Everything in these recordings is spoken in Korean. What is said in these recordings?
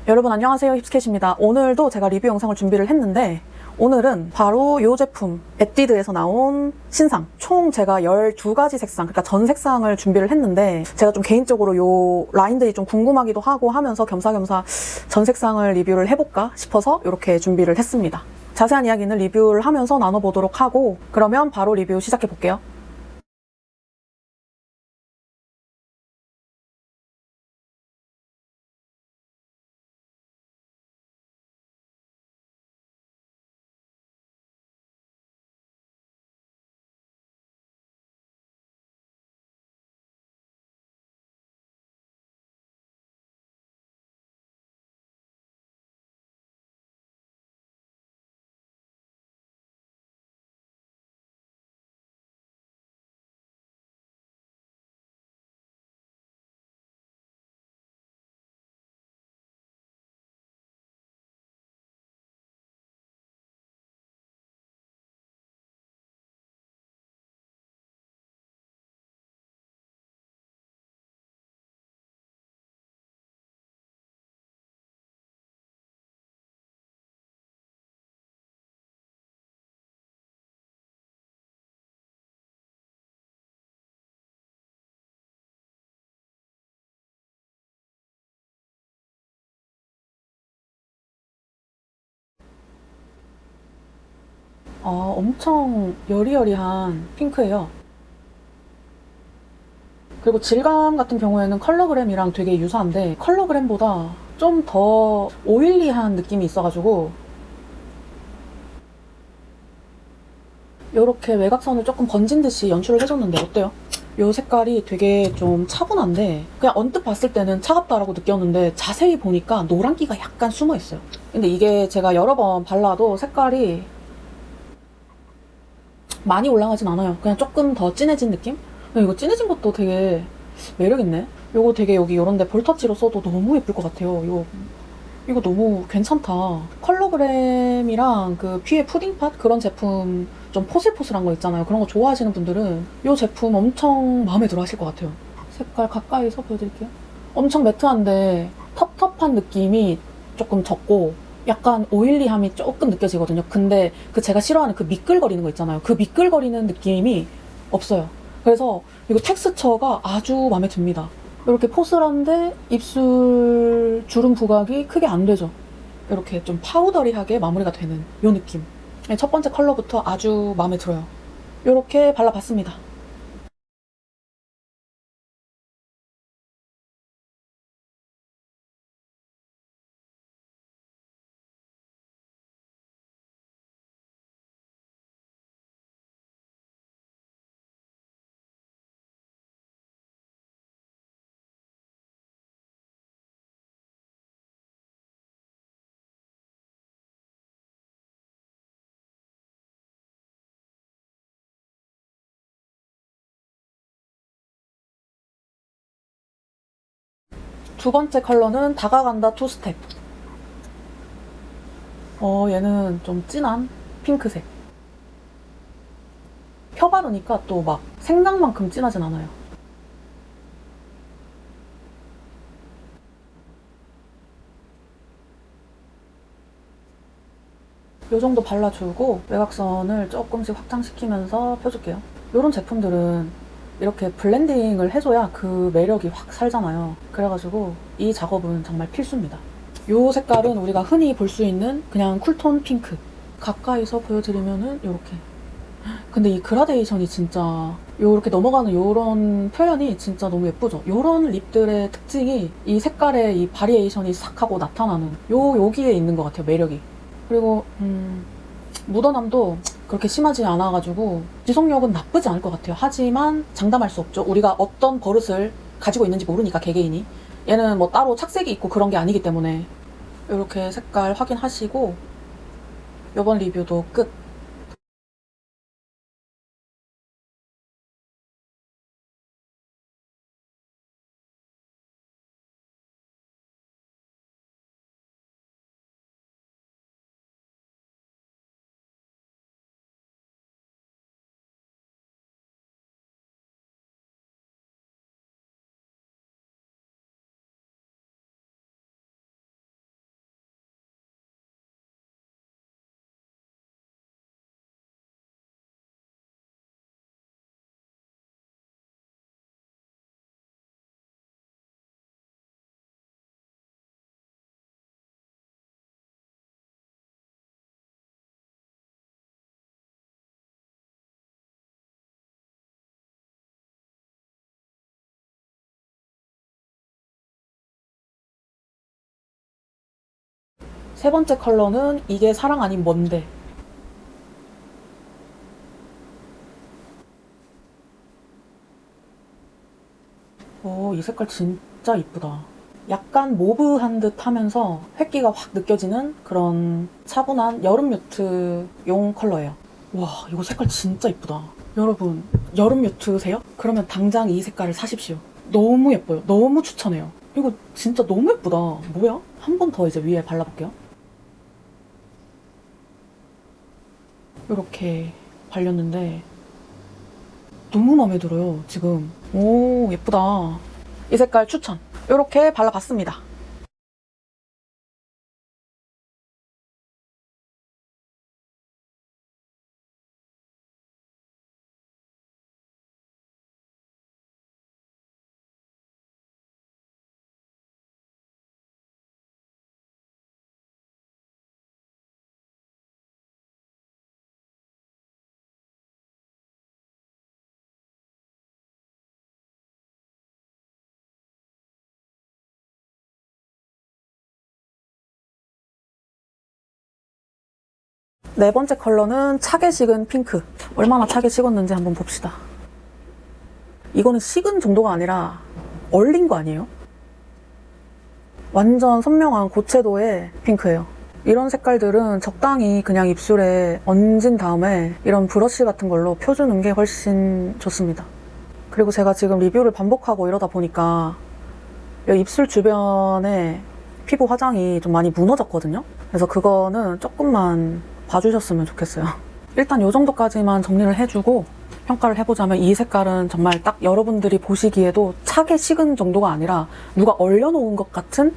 여러분 안녕하세요, 힙스캣입니다. 오늘도 제가 리뷰 영상을 준비를 했는데 오늘은 바로 이 제품 에뛰드에서 나온 신상 총 제가 12가지 색상, 그러니까 전 색상을 준비를 했는데 제가 좀 개인적으로 요 라인들이 좀 궁금하기도 하고 하면서 겸사겸사 전 색상을 리뷰를 해볼까 싶어서 이렇게 준비를 했습니다. 자세한 이야기는 리뷰를 하면서 나눠보도록 하고, 그러면 바로 리뷰 시작해 볼게요. 엄청 여리여리한 핑크예요. 그리고 질감 같은 경우에는 컬러그램이랑 되게 유사한데 컬러그램보다 좀 더 오일리한 느낌이 있어가지고 이렇게 외곽선을 조금 번진 듯이 연출을 해줬는데 어때요? 이 색깔이 되게 좀 차분한데 그냥 언뜻 봤을 때는 차갑다라고 느꼈는데 자세히 보니까 노란기가 약간 숨어 있어요. 근데 이게 제가 여러 번 발라도 색깔이 많이 올라가진 않아요. 그냥 조금 더 진해진 느낌? 이거 진해진 것도 되게 매력있네. 이거 되게 여기 이런데 볼터치로 써도 너무 예쁠 것 같아요. 이거 너무 괜찮다. 컬러그램이랑 그 퓨의 푸딩팟 그런 제품 좀 포슬포슬한 거 있잖아요. 그런 거 좋아하시는 분들은 이 제품 엄청 마음에 들어 하실 것 같아요. 색깔 가까이서 보여드릴게요. 엄청 매트한데 텁텁한 느낌이 조금 적고 약간 오일리함이 조금 느껴지거든요. 근데 그 제가 싫어하는 그 미끌거리는 거 있잖아요. 그 미끌거리는 느낌이 없어요. 그래서 이거 텍스처가 아주 마음에 듭니다. 이렇게 포슬한데 입술 주름 부각이 크게 안 되죠. 이렇게 좀 파우더리하게 마무리가 되는 이 느낌. 첫 번째 컬러부터 아주 마음에 들어요. 이렇게 발라봤습니다. 두 번째 컬러는 다가간다 투스텝. 얘는 좀 진한 핑크색. 펴바르니까 또 막 생각만큼 진하진 않아요. 이 정도 발라주고 외곽선을 조금씩 확장시키면서 펴줄게요. 이런 제품들은 이렇게 블렌딩을 해줘야 그 매력이 확 살잖아요. 그래가지고 이 작업은 정말 필수입니다. 이 색깔은 우리가 흔히 볼 수 있는 그냥 쿨톤 핑크. 가까이서 보여드리면은 이렇게. 근데 이 그라데이션이 진짜 요렇게 넘어가는 요런 표현이 진짜 너무 예쁘죠. 요런 립들의 특징이 이 색깔의 이 바리에이션이 싹 하고 나타나는 여기에 있는 것 같아요, 매력이. 그리고 묻어남도 그렇게 심하지 않아가지고 지속력은 나쁘지 않을 것 같아요. 하지만 장담할 수 없죠. 우리가 어떤 버릇을 가지고 있는지 모르니까, 개개인이. 얘는 뭐 따로 착색이 있고 그런 게 아니기 때문에. 이렇게 색깔 확인하시고 이번 리뷰도 끝. 세 번째 컬러는 이게 사랑 아닌 뭔데. 오, 이 색깔 진짜 이쁘다. 약간 모브한 듯 하면서 획기가 확 느껴지는 그런 차분한 여름 뮤트용 컬러예요. 와, 이거 색깔 진짜 이쁘다. 여러분, 여름 뮤트세요? 그러면 당장 이 색깔을 사십시오. 너무 예뻐요. 너무 추천해요. 이거 진짜 너무 예쁘다. 뭐야? 한 번 더 이제 위에 발라볼게요. 이렇게 발렸는데 너무 마음에 들어요, 지금. 오, 예쁘다. 이 색깔 추천. 이렇게 발라봤습니다. 네 번째 컬러는 차게 식은 핑크. 얼마나 차게 식었는지 한번 봅시다. 이거는 식은 정도가 아니라 얼린 거 아니에요? 완전 선명한 고채도의 핑크예요. 이런 색깔들은 적당히 그냥 입술에 얹은 다음에 이런 브러쉬 같은 걸로 펴주는 게 훨씬 좋습니다. 그리고 제가 지금 리뷰를 반복하고 이러다 보니까 여기 입술 주변에 피부 화장이 좀 많이 무너졌거든요. 그래서 그거는 조금만 봐주셨으면 좋겠어요. 일단 이 정도까지만 정리를 해주고 평가를 해보자면 이 색깔은 정말 딱 여러분들이 보시기에도 차게 식은 정도가 아니라 누가 얼려놓은 것 같은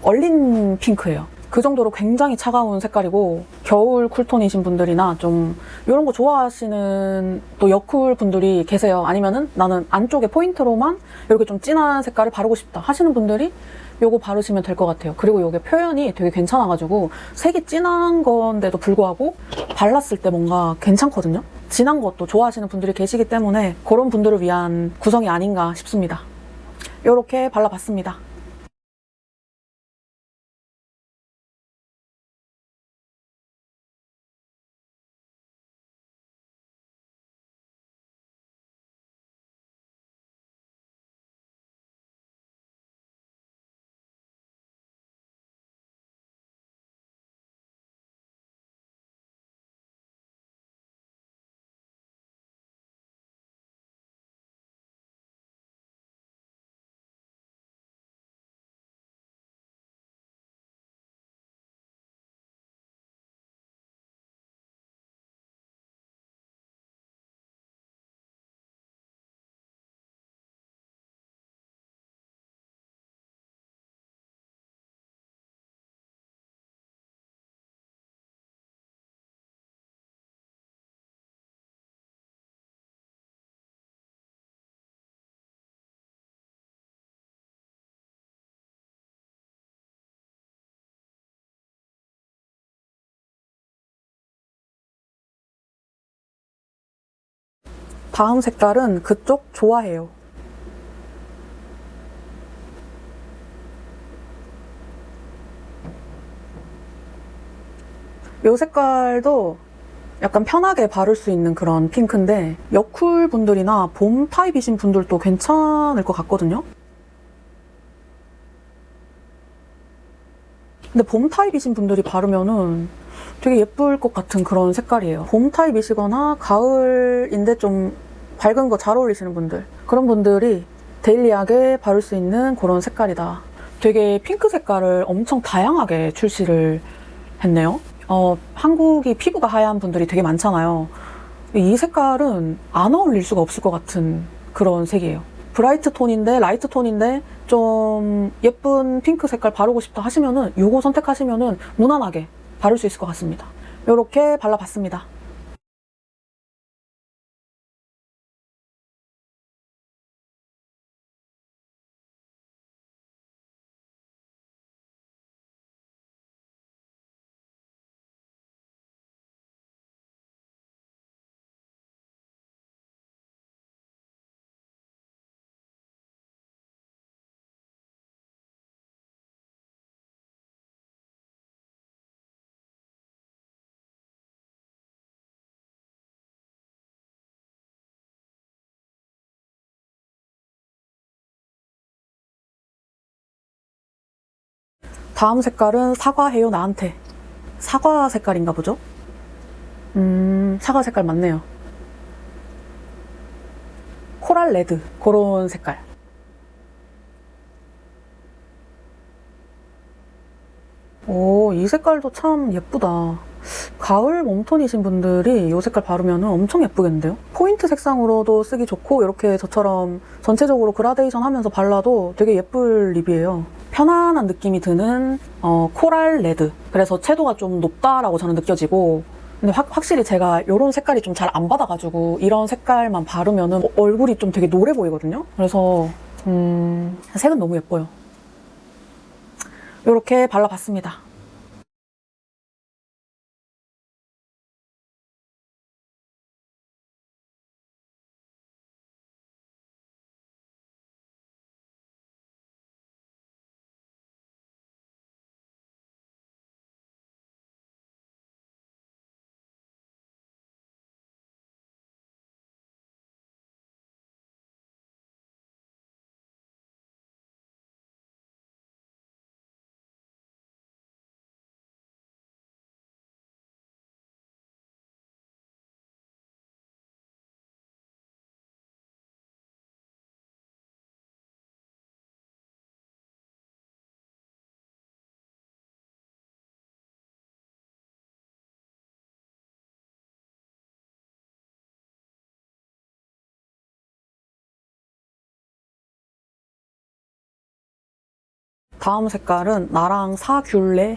얼린 핑크예요. 그 정도로 굉장히 차가운 색깔이고 겨울 쿨톤이신 분들이나 좀 이런 거 좋아하시는 또 여쿨 분들이 계세요. 아니면은 나는 안쪽에 포인트로만 이렇게 좀 진한 색깔을 바르고 싶다 하시는 분들이 요거 바르시면 될 것 같아요. 그리고 요게 표현이 되게 괜찮아가지고 색이 진한 건데도 불구하고 발랐을 때 뭔가 괜찮거든요. 진한 것도 좋아하시는 분들이 계시기 때문에 그런 분들을 위한 구성이 아닌가 싶습니다. 이렇게 발라봤습니다. 다음 색깔은 그쪽 좋아해요. 이 색깔도 약간 편하게 바를 수 있는 그런 핑크인데 여쿨 분들이나 봄 타입이신 분들도 괜찮을 것 같거든요. 근데 봄 타입이신 분들이 바르면은 되게 예쁠 것 같은 그런 색깔이에요. 봄 타입이시거나 가을인데 좀 밝은 거 잘 어울리시는 분들, 그런 분들이 데일리하게 바를 수 있는 그런 색깔이다. 되게 핑크 색깔을 엄청 다양하게 출시를 했네요. 한국이 피부가 하얀 분들이 되게 많잖아요. 이 색깔은 안 어울릴 수가 없을 것 같은 그런 색이에요. 브라이트 톤인데 라이트 톤인데 좀 예쁜 핑크 색깔 바르고 싶다 하시면은 이거 선택하시면은 무난하게 바를 수 있을 것 같습니다. 이렇게 발라봤습니다. 다음 색깔은 사과해요 나한테. 사과 색깔인가 보죠? 사과 색깔 맞네요. 코랄 레드 그런 색깔. 오, 이 색깔도 참 예쁘다. 가을 웜톤이신 분들이 이 색깔 바르면 엄청 예쁘겠는데요? 포인트 색상으로도 쓰기 좋고 이렇게 저처럼 전체적으로 그라데이션 하면서 발라도 되게 예쁠 립이에요. 편안한 느낌이 드는 코랄 레드. 그래서 채도가 좀 높다라고 저는 느껴지고, 근데 확실히 제가 이런 색깔이 좀 잘 안 받아가지고 이런 색깔만 바르면 얼굴이 좀 되게 노래 보이거든요? 그래서 색은 너무 예뻐요. 이렇게 발라봤습니다. 다음 색깔은 나랑 사귈래?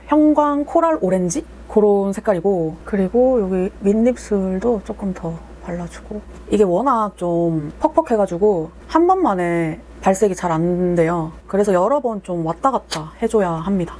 형광 코랄 오렌지? 그런 색깔이고, 그리고 여기 윗입술도 조금 더 발라주고. 이게 워낙 좀 퍽퍽해가지고 한 번만에 발색이 잘 안 돼요. 그래서 여러 번 좀 왔다 갔다 해줘야 합니다.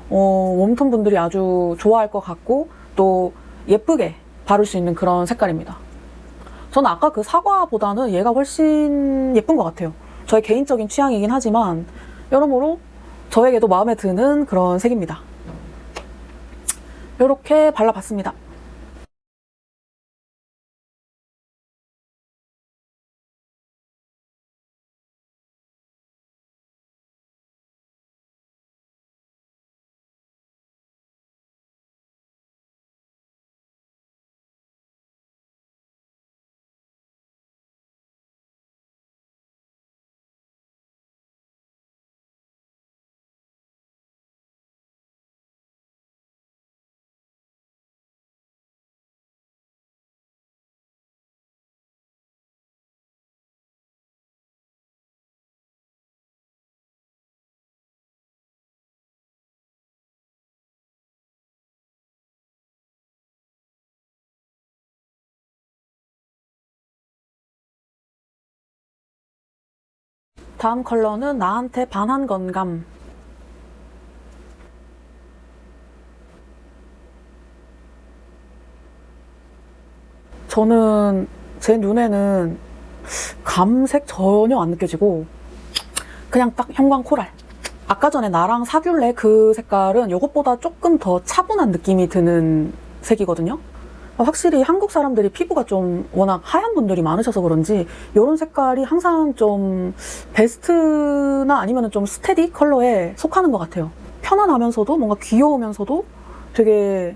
웜톤 분들이 아주 좋아할 것 같고 또 예쁘게 바를 수 있는 그런 색깔입니다. 저는 아까 그 사과보다는 얘가 훨씬 예쁜 것 같아요. 저의 개인적인 취향이긴 하지만 여러모로 저에게도 마음에 드는 그런 색입니다. 이렇게 발라봤습니다. 다음 컬러는 나한테 반한 건감. 저는 제 눈에는 감색 전혀 안 느껴지고 그냥 딱 형광 코랄. 아까 전에 나랑 사귈래 그 색깔은 이것보다 조금 더 차분한 느낌이 드는 색이거든요. 확실히 한국 사람들이 피부가 좀 워낙 하얀 분들이 많으셔서 그런지 이런 색깔이 항상 좀 베스트나 아니면 좀 스테디 컬러에 속하는 것 같아요. 편안하면서도 뭔가 귀여우면서도 되게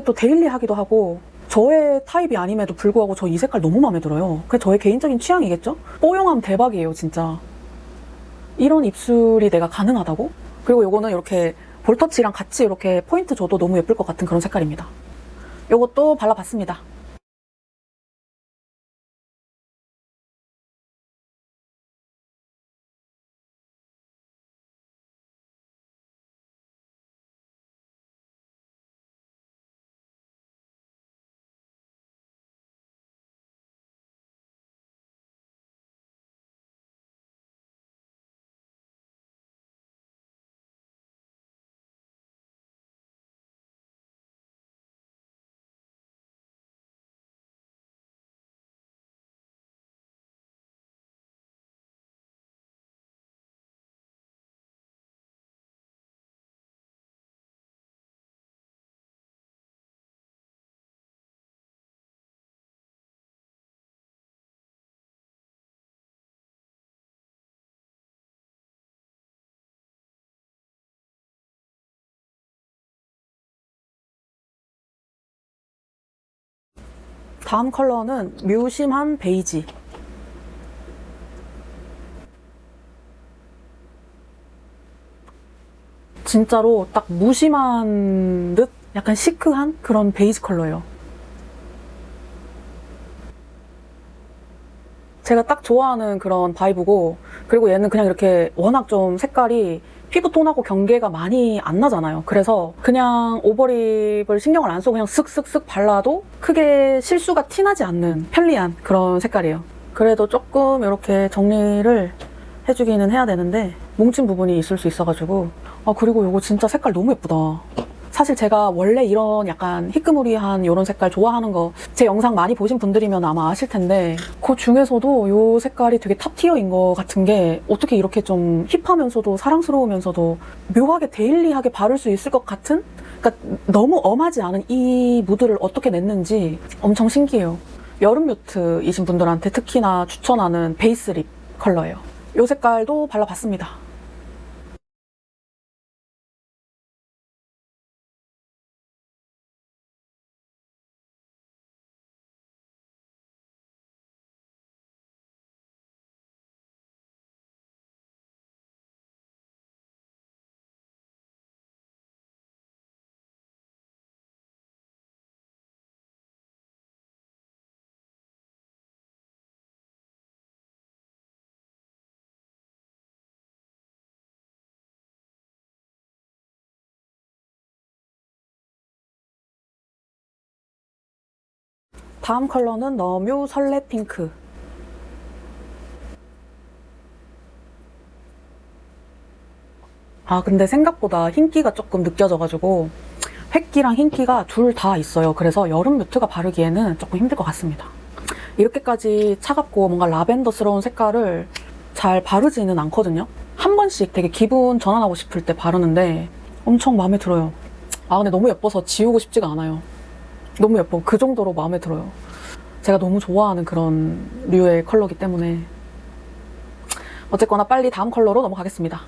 또 데일리하기도 하고, 저의 타입이 아님에도 불구하고 저 이 색깔 너무 마음에 들어요. 그게 저의 개인적인 취향이겠죠? 뽀용함 대박이에요, 진짜. 이런 입술이 내가 가능하다고? 그리고 요거는 이렇게 볼터치랑 같이 이렇게 포인트 줘도 너무 예쁠 것 같은 그런 색깔입니다. 요것도 발라봤습니다. 다음 컬러는 묘심한 베이지. 진짜로 딱 무심한 듯 약간 시크한 그런 베이지 컬러예요. 제가 딱 좋아하는 그런 바이브고, 그리고 얘는 그냥 이렇게 워낙 좀 색깔이 피부톤하고 경계가 많이 안 나잖아요. 그래서 그냥 오버립을 신경을 안 쓰고 그냥 슥슥슥 발라도 크게 실수가 티나지 않는 편리한 그런 색깔이에요. 그래도 조금 이렇게 정리를 해주기는 해야 되는데 뭉친 부분이 있을 수 있어가지고. 그리고 이거 진짜 색깔 너무 예쁘다. 사실 제가 원래 이런 약간 희끄무리한 이런 색깔 좋아하는 거 제 영상 많이 보신 분들이면 아마 아실 텐데, 그 중에서도 이 색깔이 되게 탑티어인 것 같은 게, 어떻게 이렇게 좀 힙하면서도 사랑스러우면서도 묘하게 데일리하게 바를 수 있을 것 같은, 그러니까 너무 엄하지 않은 이 무드를 어떻게 냈는지 엄청 신기해요. 여름 뮤트이신 분들한테 특히나 추천하는 베이스 립 컬러예요. 이 색깔도 발라봤습니다. 다음 컬러는 너뮤 설레 핑크. 근데 생각보다 흰기가 조금 느껴져가지고 획기랑 흰기가 둘 다 있어요. 그래서 여름 뮤트가 바르기에는 조금 힘들 것 같습니다. 이렇게까지 차갑고 뭔가 라벤더스러운 색깔을 잘 바르지는 않거든요. 한 번씩 되게 기분 전환하고 싶을 때 바르는데 엄청 마음에 들어요. 근데 너무 예뻐서 지우고 싶지가 않아요. 너무 예뻐. 그 정도로 마음에 들어요. 제가 너무 좋아하는 그런 류의 컬러기 때문에. 어쨌거나 빨리 다음 컬러로 넘어가겠습니다.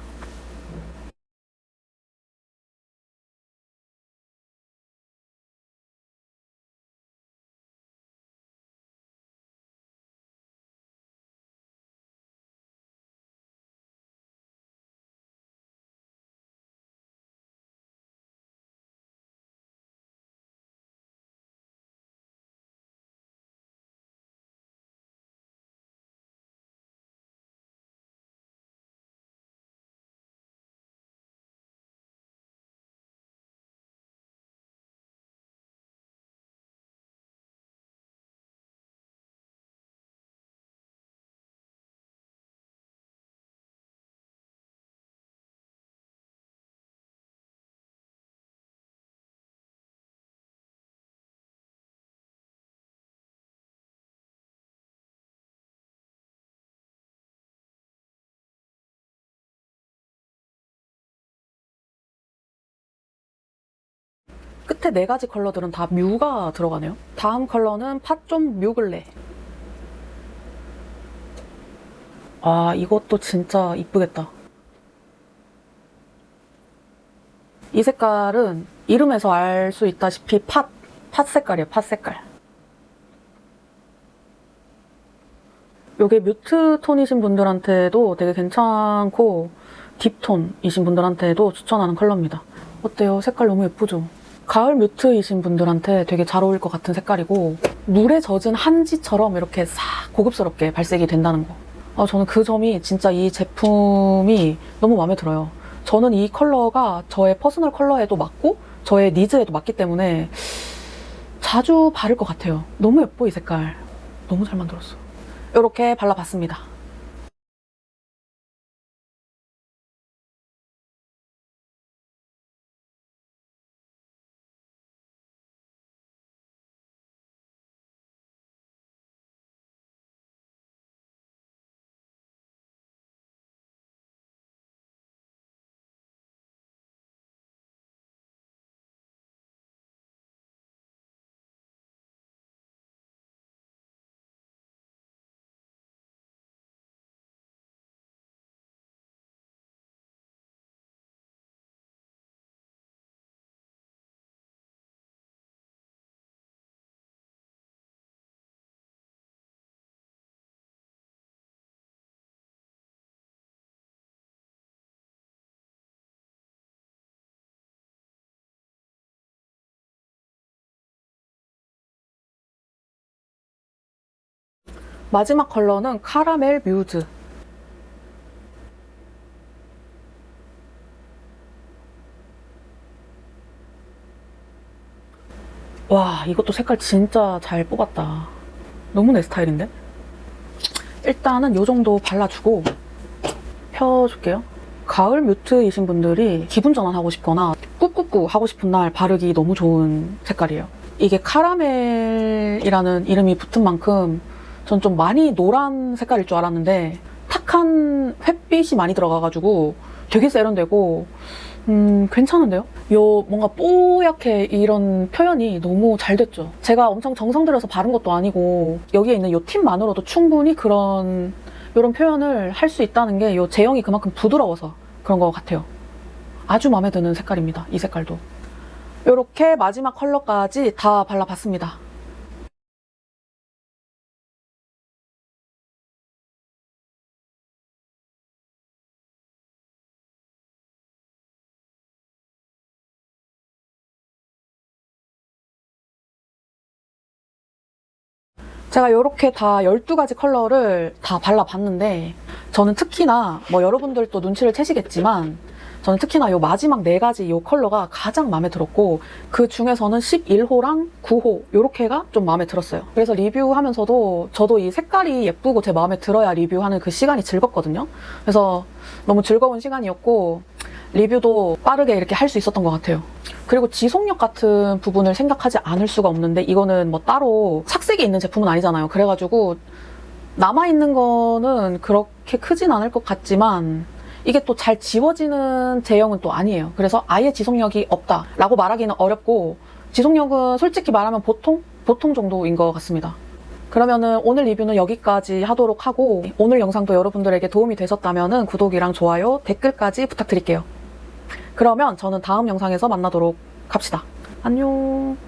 끝에 네 가지 컬러들은 다 뮤가 들어가네요. 다음 컬러는 팥좀 뮤글레. 이것도 진짜 이쁘겠다. 이 색깔은 이름에서 알 수 있다시피 팥 색깔이에요. 팥 색깔. 이게 뮤트 톤이신 분들한테도 되게 괜찮고 딥톤이신 분들한테도 추천하는 컬러입니다. 어때요? 색깔 너무 예쁘죠? 가을 뮤트이신 분들한테 되게 잘 어울릴 것 같은 색깔이고, 물에 젖은 한지처럼 이렇게 싹 고급스럽게 발색이 된다는 거. 저는 그 점이 진짜 이 제품이 너무 마음에 들어요. 저는 이 컬러가 저의 퍼스널 컬러에도 맞고 저의 니즈에도 맞기 때문에 자주 바를 것 같아요. 너무 예뻐, 이 색깔. 너무 잘 만들었어. 이렇게 발라봤습니다. 마지막 컬러는 카라멜 뮤즈. 와, 이것도 색깔 진짜 잘 뽑았다. 너무 내 스타일인데? 일단은 이 정도 발라주고 펴줄게요. 가을 뮤트이신 분들이 기분 전환하고 싶거나 꾹꾹꾹 하고 싶은 날 바르기 너무 좋은 색깔이에요. 이게 카라멜이라는 이름이 붙은 만큼 전 좀 많이 노란 색깔일 줄 알았는데 탁한 햇빛이 많이 들어가가지고 되게 세련되고 괜찮은데요? 요 뭔가 뽀얗게 이런 표현이 너무 잘 됐죠. 제가 엄청 정성 들여서 바른 것도 아니고 여기에 있는 요 팁만으로도 충분히 이런 표현을 할 수 있다는 게 요 제형이 그만큼 부드러워서 그런 것 같아요. 아주 마음에 드는 색깔입니다. 이 색깔도. 이렇게 마지막 컬러까지 다 발라봤습니다. 제가 이렇게 다 12가지 컬러를 다 발라봤는데 저는 특히나 뭐 여러분들도 눈치를 채시겠지만 저는 특히나 이 마지막 4가지 이 컬러가 가장 마음에 들었고 그 중에서는 11호랑 9호 이렇게가 좀 마음에 들었어요. 그래서 리뷰하면서도 저도 이 색깔이 예쁘고 제 마음에 들어야 리뷰하는 그 시간이 즐겁거든요. 그래서 너무 즐거운 시간이었고 리뷰도 빠르게 이렇게 할 수 있었던 것 같아요. 그리고 지속력 같은 부분을 생각하지 않을 수가 없는데 이거는 뭐 따로 착색이 있는 제품은 아니잖아요. 그래가지고 남아있는 거는 그렇게 크진 않을 것 같지만 이게 또 잘 지워지는 제형은 또 아니에요. 그래서 아예 지속력이 없다라고 말하기는 어렵고 지속력은 솔직히 말하면 보통 정도인 것 같습니다. 그러면은 오늘 리뷰는 여기까지 하도록 하고 오늘 영상도 여러분들에게 도움이 되셨다면 구독이랑 좋아요, 댓글까지 부탁드릴게요. 그러면 저는 다음 영상에서 만나도록 합시다. 안녕.